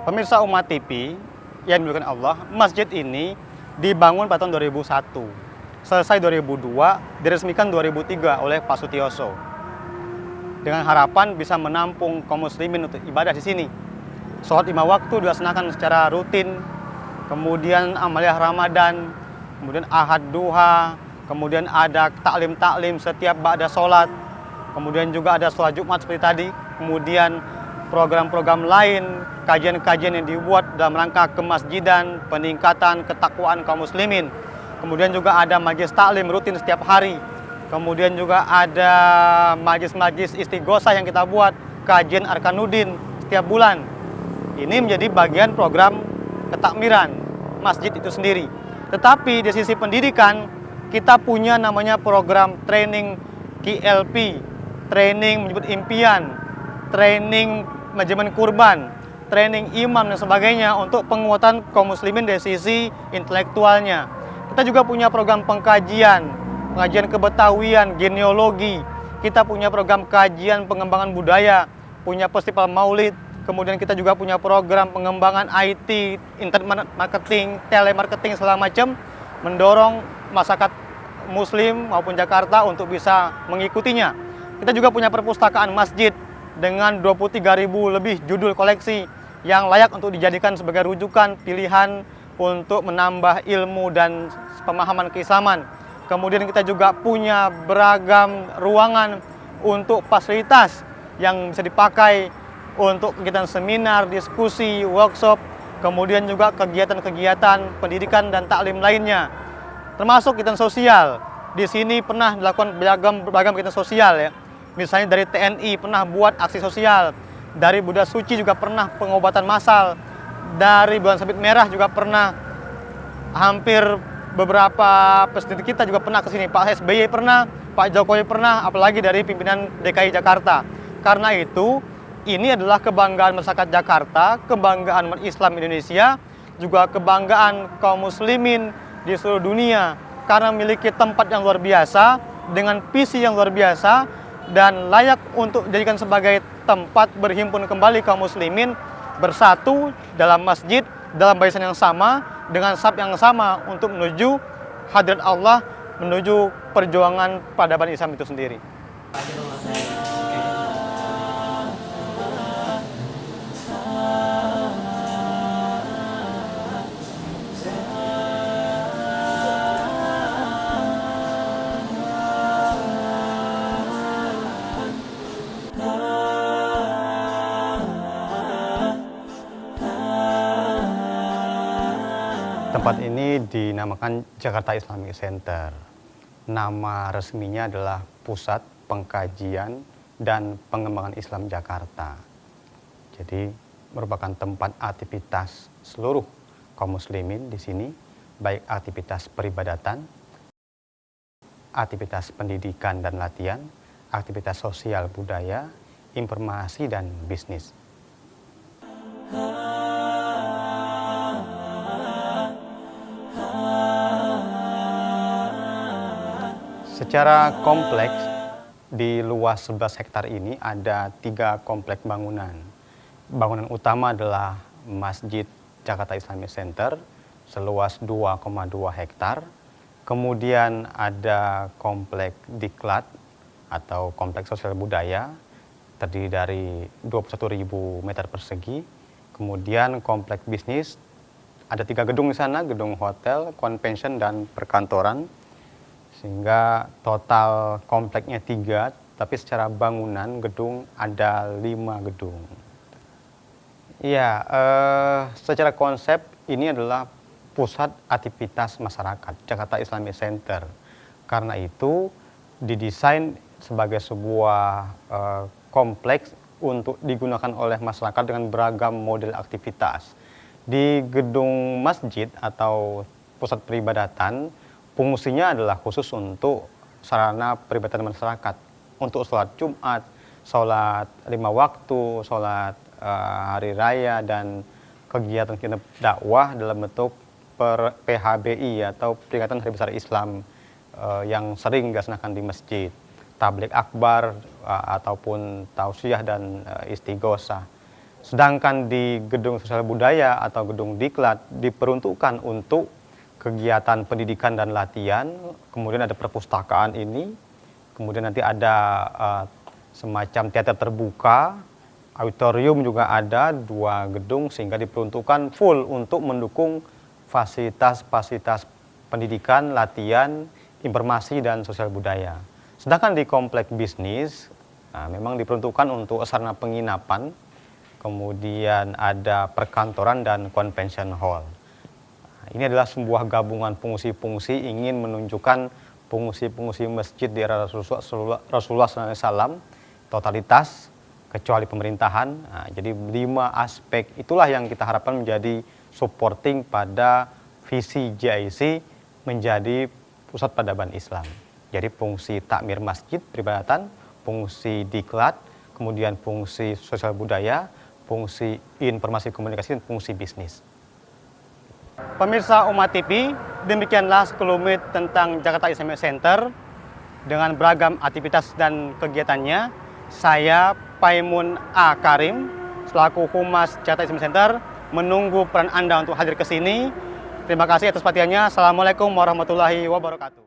Pemirsa Umat TV yang dimuliakan Allah, masjid ini dibangun pada tahun 2001. Selesai 2002, diresmikan 2003 oleh Pak Sutioso. Dengan harapan bisa menampung kaum muslimin untuk ibadah di sini. Sholat 5 waktu dilaksanakan secara rutin, kemudian amaliyah Ramadan, kemudian ahad duha, kemudian ada taklim-taklim setiap ba'da sholat, kemudian juga ada sholat Jumat seperti tadi, kemudian program-program lain, kajian-kajian yang dibuat dalam rangka kemasjidan, peningkatan ketakwaan kaum muslimin. Kemudian juga ada majelis taklim rutin setiap hari. Kemudian juga ada majelis-majelis istighosah yang kita buat, kajian Arkanuddin setiap bulan. Ini menjadi bagian program ketakmiran masjid itu sendiri. Tetapi di sisi pendidikan, kita punya namanya program training KLP, training menyebut impian, training manajemen kurban, training imam dan sebagainya untuk penguatan kaum muslimin dari sisi intelektualnya. Kita juga punya program pengajian kebetawian, genealogi. Kita punya program kajian pengembangan budaya, punya festival maulid. Kemudian kita juga punya program pengembangan IT, internet marketing, telemarketing segala macam, mendorong masyarakat muslim maupun Jakarta untuk bisa mengikutinya. Kita juga punya perpustakaan masjid dengan 23.000 lebih judul koleksi yang layak untuk dijadikan sebagai rujukan pilihan untuk menambah ilmu dan pemahaman keislaman. Kemudian kita juga punya beragam ruangan untuk fasilitas yang bisa dipakai untuk kegiatan seminar, diskusi, workshop, kemudian juga kegiatan-kegiatan pendidikan dan taklim lainnya. Termasuk kegiatan sosial. Di sini pernah dilakukan beragam kegiatan sosial ya. Misalnya dari TNI pernah buat aksi sosial, dari Buddha Suci juga pernah pengobatan massal, dari Bulan Sabit Merah juga pernah, hampir beberapa presiden kita juga pernah ke sini, Pak SBY pernah, Pak Jokowi pernah, apalagi dari pimpinan DKI Jakarta. Karena itu, ini adalah kebanggaan masyarakat Jakarta, kebanggaan umat Islam Indonesia, juga kebanggaan kaum muslimin di seluruh dunia, karena memiliki tempat yang luar biasa, dengan visi yang luar biasa, dan layak untuk dijadikan sebagai tempat berhimpun kembali kaum muslimin bersatu dalam masjid, dalam barisan yang sama, dengan saf yang sama untuk menuju hadirat Allah, menuju perjuangan peradaban Islam itu sendiri. Tempat ini dinamakan Jakarta Islamic Center. Nama resminya adalah Pusat Pengkajian dan Pengembangan Islam Jakarta. Jadi merupakan tempat aktivitas seluruh kaum muslimin di sini, baik aktivitas peribadatan, aktivitas pendidikan dan latihan, aktivitas sosial budaya, informasi dan bisnis. Secara kompleks, di luas 11 hektar ini ada 3 kompleks bangunan. Bangunan utama adalah Masjid Jakarta Islamic Center, seluas 2,2 hektar. Kemudian ada kompleks Diklat atau kompleks sosial budaya, terdiri dari 21.000 meter persegi. Kemudian kompleks bisnis, ada 3 gedung di sana, gedung hotel, convention, dan perkantoran. Sehingga total kompleknya 3, tapi secara bangunan gedung ada 5 gedung. Iya, secara konsep ini adalah pusat aktivitas masyarakat, Jakarta Islamic Center. Karena itu didesain sebagai sebuah kompleks untuk digunakan oleh masyarakat dengan beragam model aktivitas. Di gedung masjid atau pusat peribadatan, fungsinya adalah khusus untuk sarana peribadatan masyarakat, untuk sholat Jumat, sholat 5 waktu, sholat hari raya, dan kegiatan dakwah dalam bentuk PHBI atau peringatan Hari Besar Islam yang sering dilaksanakan di masjid, tablik akbar ataupun tausiah dan istighosah. Sedangkan di gedung sosial budaya atau gedung diklat diperuntukkan untuk kegiatan pendidikan dan latihan, kemudian ada perpustakaan ini, kemudian nanti ada semacam teater terbuka, auditorium juga ada, 2 gedung, sehingga diperuntukkan full untuk mendukung fasilitas-fasilitas pendidikan, latihan, informasi, dan sosial budaya. Sedangkan di komplek bisnis, memang diperuntukkan untuk sarana penginapan, kemudian ada perkantoran dan convention hall. Ini adalah sebuah gabungan fungsi-fungsi ingin menunjukkan fungsi-fungsi masjid di era Rasulullah SAW, totalitas, kecuali pemerintahan. Jadi 5 aspek itulah yang kita harapkan menjadi supporting pada visi JIC menjadi pusat peradaban Islam. Jadi fungsi takmir masjid, peribadatan, fungsi diklat, kemudian fungsi sosial budaya, fungsi informasi komunikasi, dan fungsi bisnis. Pemirsa Umat TV, demikianlah sekelumit tentang Jakarta Islamic Center dengan beragam aktivitas dan kegiatannya. Saya Paimun A. Karim, selaku Humas Jakarta Islamic Center, menunggu peran Anda untuk hadir ke sini. Terima kasih atas perhatiannya. Assalamualaikum warahmatullahi wabarakatuh.